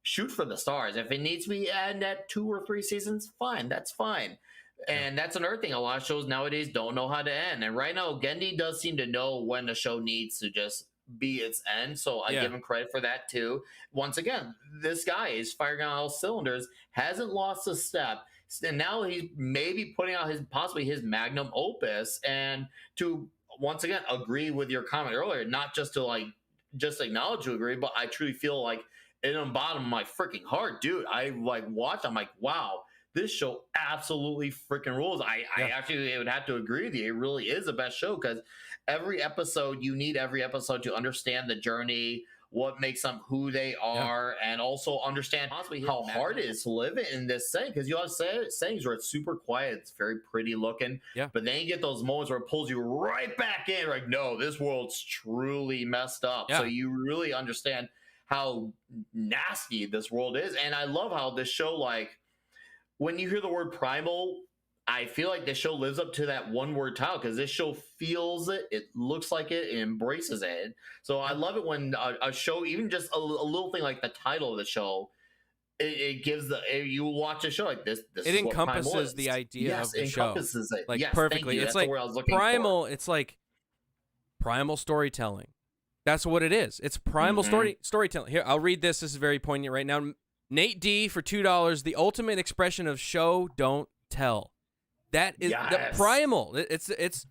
[SPEAKER 2] shoot for the stars. If it needs to be added at 2 or 3 seasons, fine. That's fine. And that's another thing. A lot of shows nowadays don't know how to end. And right now, Genndy does seem to know when a show needs to just be its end. So I give him credit for that too. Once again, this guy is firing on all cylinders, hasn't lost a step. And now he's maybe putting out possibly his magnum opus. And to once again agree with your comment earlier, not just to like just acknowledge you agree, but I truly feel like in the bottom of my freaking heart, dude, I like watch, I'm like, wow, this show absolutely freaking rules. I actually would have to agree with you. It really is the best show, because every episode, you need every episode to understand the journey, what makes them who they are, and also understand possibly how hard it is to live in this setting. Because you have settings where it's super quiet, it's very pretty looking, but then you get those moments where it pulls you right back in. Like, no, this world's truly messed up. So you really understand how nasty this world is. And I love how this show, like, when you hear the word Primal, I feel like this show lives up to that one word title, because this show feels it, it looks like it, embraces it. So I love it when a show, even just a little thing like the title of the show, it gives you watch a show like this. It
[SPEAKER 1] encompasses the idea of the show.
[SPEAKER 2] Encompasses it.
[SPEAKER 1] Like perfectly. It's like Primal. It's like primal storytelling. That's what it is. It's primal storytelling. Here, I'll read this. This is very poignant right now. Nate D for $2. The ultimate expression of show don't tell. That is the Primal. It's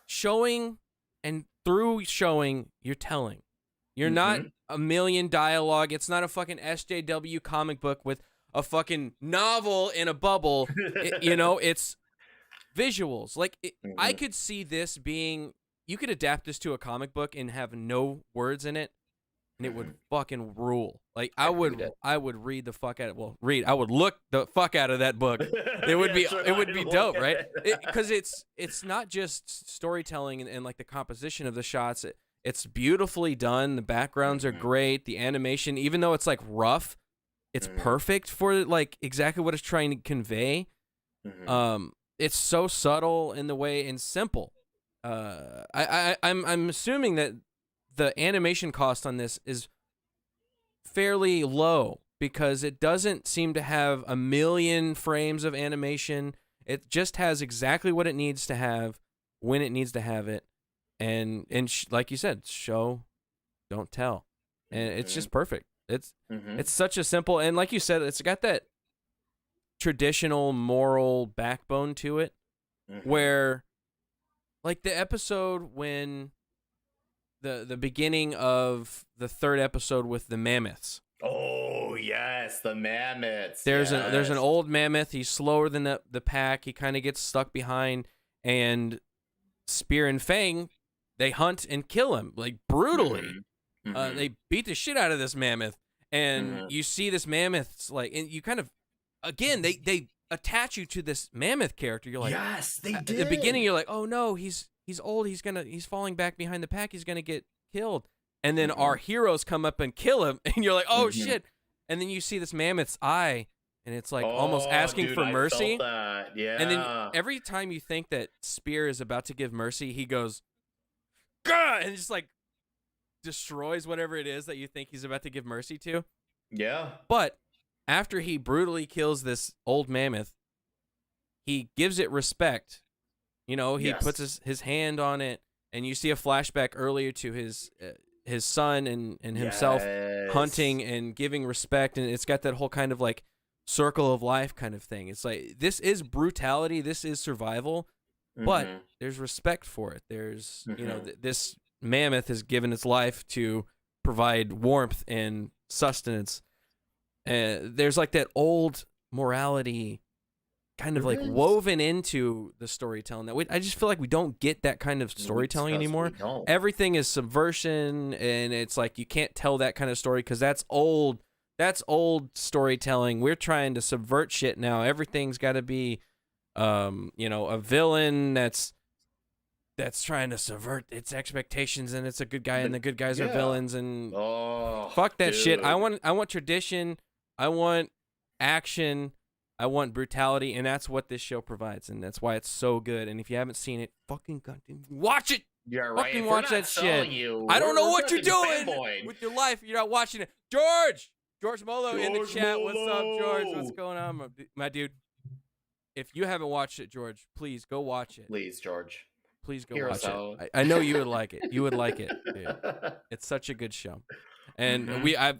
[SPEAKER 1] showing And through showing, you're telling. You're not a million dialogue. It's not a fucking SJW comic book with a fucking novel in a bubble. It's visuals. Like, I could see this being, you could adapt this to a comic book and have no words in it, and it would fucking rule. Like, I would read the fuck out of, I would look the fuck out of that book. It would be dope, right? Because it's not just storytelling and like the composition of the shots. It's beautifully done. The backgrounds are great. The animation, even though it's like rough, it's perfect for like exactly what it's trying to convey. It's so subtle in the way and simple. I'm assuming that the animation cost on this is fairly low because it doesn't seem to have a million frames of animation. It just has exactly what it needs to have when it needs to have it. And like you said, show, don't tell. And it's just perfect. It's such a simple, and like you said, it's got that traditional moral backbone to it where like the episode when the beginning of the third episode with the mammoths.
[SPEAKER 2] Oh yes, the mammoths.
[SPEAKER 1] There's an old mammoth. He's slower than the pack. He kind of gets stuck behind, and Spear and Fang, they hunt and kill him like brutally. They beat the shit out of this mammoth, and you see this mammoth's like, and you kind of, again, they attach you to this mammoth character. You're like,
[SPEAKER 2] yes, they did.
[SPEAKER 1] At the beginning, you're like, oh no, he's old. He's falling back behind the pack. He's gonna get killed. And then our heroes come up and kill him, and you're like, oh shit. And then you see this mammoth's eye, and it's like almost asking for mercy.
[SPEAKER 2] I felt that. Yeah.
[SPEAKER 1] And then every time you think that Spear is about to give mercy, he goes, gah, and just like destroys whatever it is that you think he's about to give mercy to.
[SPEAKER 2] Yeah.
[SPEAKER 1] But after he brutally kills this old mammoth, he gives it respect. He puts his hand on it, and you see a flashback earlier to his son and himself hunting and giving respect, and it's got that whole kind of like circle of life kind of thing. It's like, this is brutality, this is survival, but there's respect for it. There's this mammoth has given its life to provide warmth and sustenance, and there's like that old morality kind of like woven into the storytelling that I just feel like we don't get that kind of storytelling anymore. Everything is subversion, and it's like you can't tell that kind of story because that's old storytelling. We're trying to subvert shit now. Everything's got to be a villain that's trying to subvert its expectations, and it's a good guy, and the good guys are villains, and fuck that shit. I want tradition, I want action, I want brutality, and that's what this show provides, and that's why it's so good. And if you haven't seen it, fucking goddamn watch it.
[SPEAKER 2] Yeah, right.
[SPEAKER 1] Fucking watch that shit. I don't know what you're doing with your life. You're not watching it. George Molo in the chat. Molo. What's up, George? What's going on, my dude? If you haven't watched it, George, please go watch it.
[SPEAKER 2] Please, George.
[SPEAKER 1] Please go watch it. I know you would like it. You would like it, dude. It's such a good show, and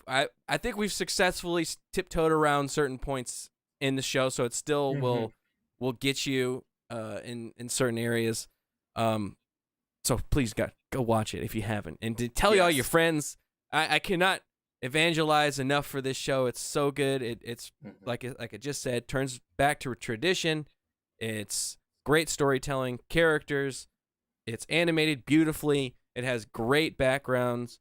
[SPEAKER 1] I think we've successfully tiptoed around certain points in the show, so it still will get you in certain areas. So please go watch it if you haven't, and to tell all your friends. I cannot evangelize enough for this show. It's so good. It's like I just said, turns back to a tradition. It's great storytelling, characters. It's animated beautifully. It has great backgrounds.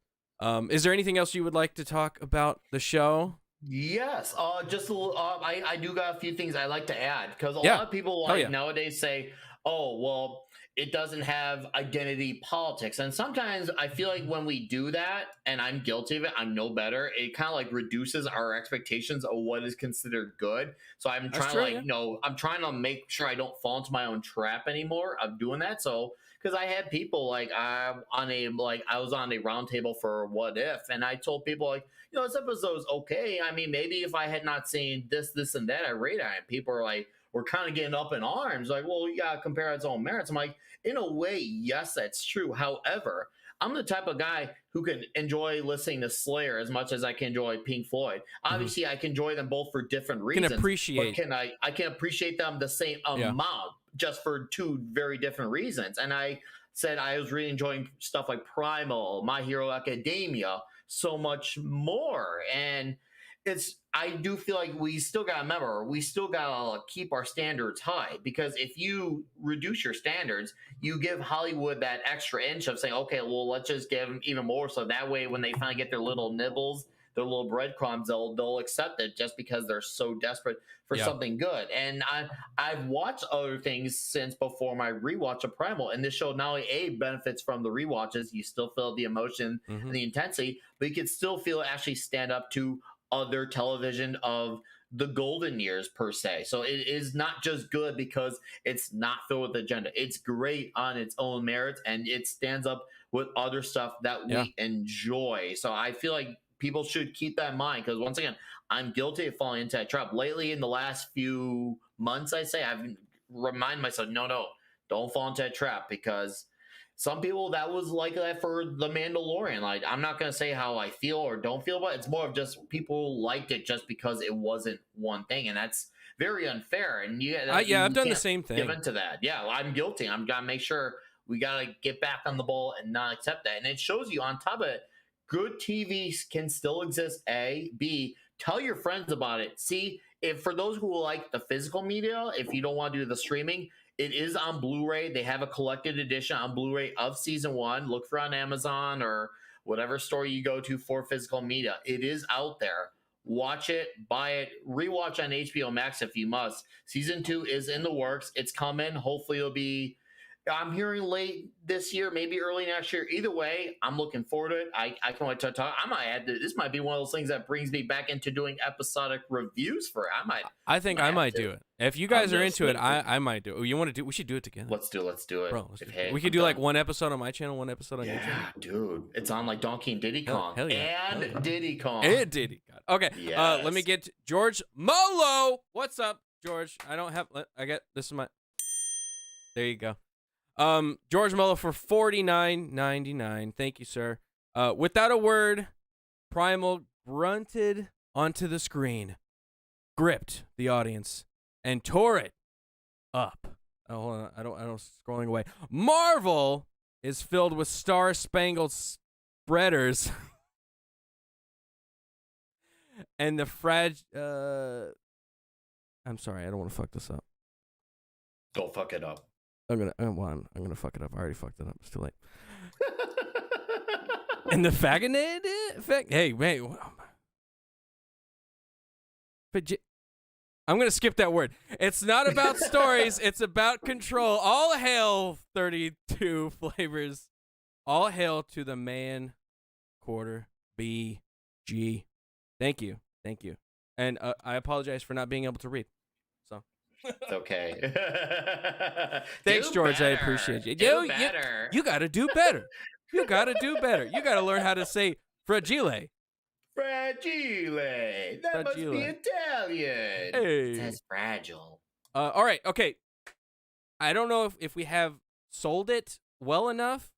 [SPEAKER 1] Is there anything else you would like to talk about the show?
[SPEAKER 2] Yes, just a little. I do got a few things I like to add, because a lot of people nowadays say, "Oh, well, it doesn't have identity politics," and sometimes I feel like when we do that, and I'm guilty of it, I'm no better. It kind of like reduces our expectations of what is considered good. So I'm trying I'm trying to make sure I don't fall into my own trap anymore of doing that. So because I had people like I was on a roundtable for What If, and I told people like, this episode is okay. I mean, maybe if I had not seen this, and that, I rate it. And people are like, we're kind of getting up in arms. Like, well, you gotta compare its own merits. I'm like, in a way, yes, that's true. However, I'm the type of guy who can enjoy listening to Slayer as much as I can enjoy Pink Floyd. Obviously, I can enjoy them both for different reasons. I can appreciate them the same amount, just for two very different reasons. And I said I was really enjoying stuff like Primal, My Hero Academia, so much more. And I do feel like we still got to remember, we still got to keep our standards high, because if you reduce your standards, you give Hollywood that extra inch of saying, okay, well, let's just give them even more. So that way, when they finally get their little nibbles, their little breadcrumbs, they'll accept it just because they're so desperate for something good. And I've watched other things since before my rewatch of Primal, and this show not only benefits from the rewatches, you still feel the emotion and the intensity, but you can still feel it actually stand up to other television of the golden years per se. So it is not just good because it's not filled with agenda. It's great on its own merits, and it stands up with other stuff that we enjoy. So I feel like people should keep that in mind, because once again, I'm guilty of falling into that trap. Lately, in the last few months, I say, I've reminded myself, no, don't fall into that trap, because some people, that was like that for The Mandalorian. Like, I'm not going to say how I feel or don't feel, but it's more of just people liked it just because it wasn't one thing. And that's very unfair. And
[SPEAKER 1] I've done the same thing.
[SPEAKER 2] Give into that. Yeah, I'm guilty. I'm going to make sure we got to get back on the ball and not accept that. And it shows you, on top of it, good TV can still exist. A, B, tell your friends about it. C, if for those who like the physical media, if you don't want to do the streaming, it is on Blu-ray. They have a collected edition on Blu-ray of season 1. Look for it on Amazon or whatever store you go to for physical media. It is out there. Watch it, buy it, rewatch on HBO Max if you must. Season 2 is in the works. It's coming. Hopefully it'll be, I'm hearing late this year, maybe early next year. Either way, I'm looking forward to it. I can't wait to talk. I might add this might be one of those things that brings me back into doing episodic reviews for it.
[SPEAKER 1] I think I might do it. If you guys are into it, I might do it. You want to do? We should do it together.
[SPEAKER 2] Let's do it,
[SPEAKER 1] bro. We could do like one episode on my channel, one episode on your channel.
[SPEAKER 2] Yeah, dude, it's on like Donkey and Diddy Kong.
[SPEAKER 1] Hell yeah.
[SPEAKER 2] And Diddy Kong.
[SPEAKER 1] And Diddy Kong. Okay.
[SPEAKER 2] Yes.
[SPEAKER 1] Let me get George Molo. What's up, George? This is my. There you go. George Molo for $49.99. Thank you, sir. Without a word, Primal grunted onto the screen, gripped the audience, and tore it up. Oh, hold on. I don't scrolling away. Marvel is filled with star-spangled spreaders. And the I'm sorry, I don't want to fuck this up.
[SPEAKER 2] Don't fuck it up.
[SPEAKER 1] I'm gonna fuck it up. I already fucked it up. It's too late. And the faggoted effect. Hey, wait. I'm gonna skip that word. It's not about stories. It's about control. All hail 32 flavors. All hail to the man. Quarter BG. Thank you. And I apologize for not being able to read. So.
[SPEAKER 2] It's okay.
[SPEAKER 1] Thanks, George. I appreciate you. You gotta do better. You gotta learn how to say fragile.
[SPEAKER 2] Fragile. That must be Italian.
[SPEAKER 1] Hey.
[SPEAKER 2] It says fragile.
[SPEAKER 1] All right. Okay. I don't know if we have sold it well enough.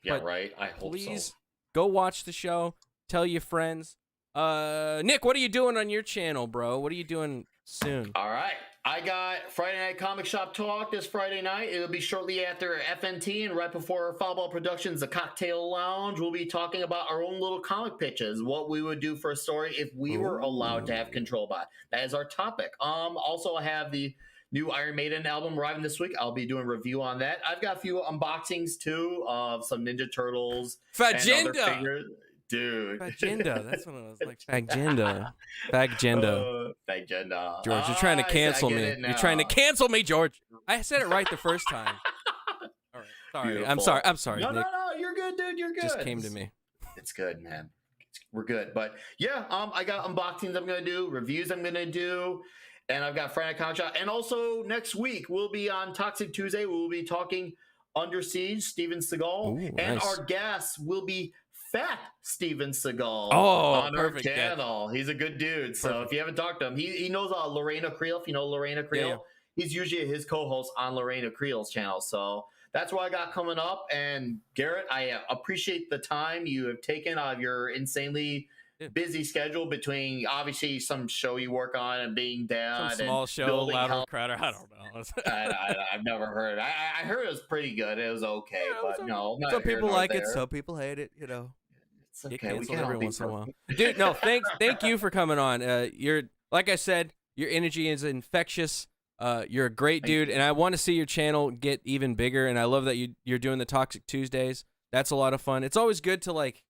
[SPEAKER 2] Yeah, right. I hope
[SPEAKER 1] please
[SPEAKER 2] so.
[SPEAKER 1] Go watch the show. Tell your friends. Nick, what are you doing on your channel, bro? What are you doing soon?
[SPEAKER 2] All right. I got Friday Night Comic Shop Talk this Friday night. It'll be shortly after FNT and right before Foul Ball Productions, the Cocktail Lounge. We'll be talking about our own little comic pitches, what we would do for a story if we were allowed to have control by it. That is our topic. Also, I have the new Iron Maiden album arriving this week. I'll be doing a review on that. I've got a few unboxings, too, of some Ninja Turtles.
[SPEAKER 1] Fagenda!
[SPEAKER 2] Dude.
[SPEAKER 1] Fagenda. That's what I was like. Fagenda. Fagenda.
[SPEAKER 2] Fagenda.
[SPEAKER 1] George, you're trying to cancel me. You're trying to cancel me, George. I said it right the first time. All right. Sorry.
[SPEAKER 2] Beautiful.
[SPEAKER 1] I'm sorry.
[SPEAKER 2] No,
[SPEAKER 1] Nick.
[SPEAKER 2] no. You're good, dude. You're good.
[SPEAKER 1] Just came to me.
[SPEAKER 2] It's good, man. We're good. But yeah, I got unboxings I'm going to do, reviews I'm going to do, and I've got Friday Night Comic Shop. And also next week, we'll be on Toxic Tuesday. We'll be talking Under Siege, Steven Seagal.
[SPEAKER 1] Ooh,
[SPEAKER 2] and
[SPEAKER 1] nice.
[SPEAKER 2] Our guest will be Fat Steven Seagal
[SPEAKER 1] on
[SPEAKER 2] our channel. He's a good dude. So if you haven't talked to him, he knows Lorena Creel. If you know Lorena Creel, he's usually his co-host on Lorena Creel's channel. So that's what I got coming up. And Garrett, I appreciate the time you have taken out of your insanely busy schedule between obviously some show you work on and being dad,
[SPEAKER 1] some small show, Louder with Crowder. I don't know.
[SPEAKER 2] I've never heard. I heard it was pretty good. It was okay, but no.
[SPEAKER 1] Some people like it, some people hate it. You know,
[SPEAKER 2] it's okay.
[SPEAKER 1] Get canceled every once in a while, dude. No, thank you for coming on. You're like I said, your energy is infectious. You're a great dude, and I want to see your channel get even bigger. And I love that you're doing the Toxic Tuesdays. That's a lot of fun. It's always good to like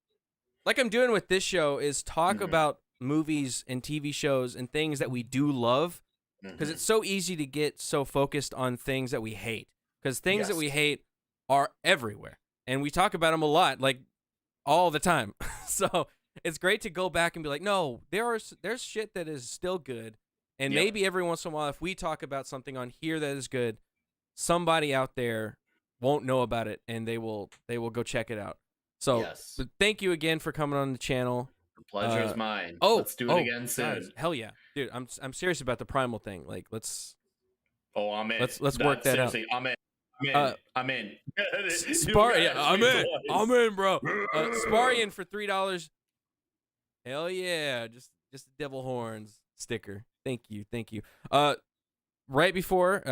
[SPEAKER 1] I'm doing with this show is talk about movies and TV shows and things that we do love, because it's so easy to get so focused on things that we hate, because things that we hate are everywhere, and we talk about them a lot, like all the time. So it's great to go back and be like, no, there's shit that is still good, and maybe every once in a while, if we talk about something on here that is good, somebody out there won't know about it, and they will go check it out. So thank you again for coming on the channel.
[SPEAKER 2] The pleasure is mine. Let's do it again soon.
[SPEAKER 1] Guys, hell yeah, dude! I'm serious about the Primal thing. Like, let's.
[SPEAKER 2] Oh, I'm in.
[SPEAKER 1] Let's work that out.
[SPEAKER 2] I'm in. I'm in.
[SPEAKER 1] I'm in, bro. Sparian for $3. Hell yeah! Just the devil horns sticker. Thank you. Right before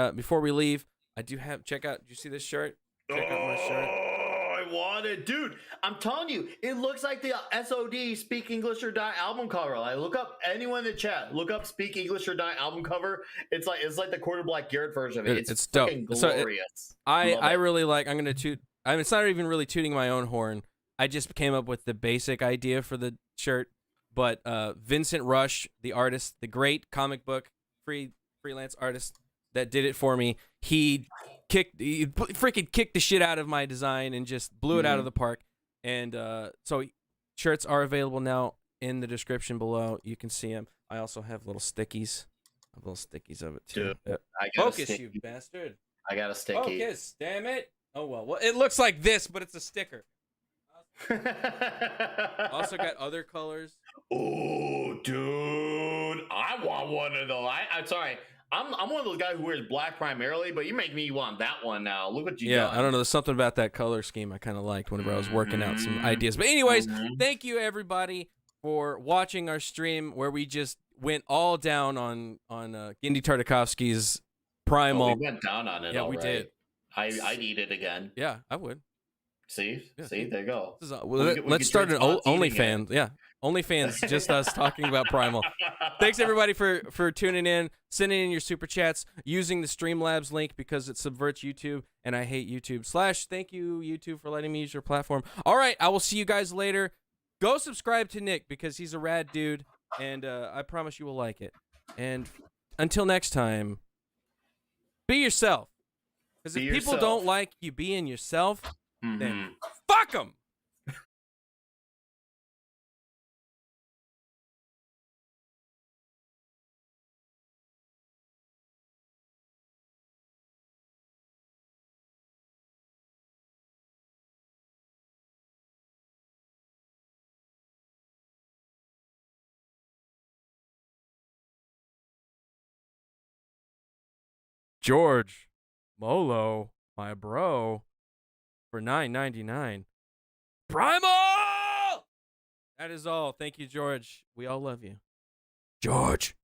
[SPEAKER 1] we leave, I do have check out. Do you see this shirt? Check out my shirt.
[SPEAKER 2] I want it, dude. I'm telling you, it looks like the SOD Speak English or Die album cover. Like, look up anyone in the chat. Look up Speak English or Die album cover. It's like the Quarter Black Garrett version of it. It's
[SPEAKER 1] dope.
[SPEAKER 2] Glorious.
[SPEAKER 1] So I really like. I'm gonna toot. It's not even really tooting my own horn. I just came up with the basic idea for the shirt. But Vincent Rush, the artist, the great comic book freelance artist that did it for me, he freaking kicked the shit out of my design and just blew it out of the park. And so shirts are available now in the description below. You can see them. I also have little stickies. I have little stickies of it too.
[SPEAKER 2] Dude,
[SPEAKER 1] focus, you bastard.
[SPEAKER 2] I got a sticky.
[SPEAKER 1] Focus, damn it. Oh well, it looks like this, but it's a sticker. Also got other colors.
[SPEAKER 2] Oh, dude, I want one of those. I'm sorry. I'm one of those guys who wears black primarily, but you make me want that one now. Look what you done.
[SPEAKER 1] I don't know. There's something about that color scheme I kind of liked whenever I was working out some ideas. But anyways, thank you everybody for watching our stream where we just went all down on Genndy Tartakovsky's Primal.
[SPEAKER 2] We went down on it.
[SPEAKER 1] Yeah, we did.
[SPEAKER 2] I'd eat it again.
[SPEAKER 1] Yeah, I would.
[SPEAKER 2] See, there you go.
[SPEAKER 1] Let's start an OnlyFans. Yeah, OnlyFans, just us talking about Primal. Thanks everybody for tuning in, sending in your super chats, using the Streamlabs link because it subverts YouTube, and I hate YouTube. / thank you YouTube for letting me use your platform. All right, I will see you guys later. Go subscribe to Nick because he's a rad dude, and I promise you will like it. And until next time, be yourself. Because if people don't like you being yourself, then fuck them. George Molo, my bro, for $9.99. Primal! That is all. Thank you, George. We all love you. George.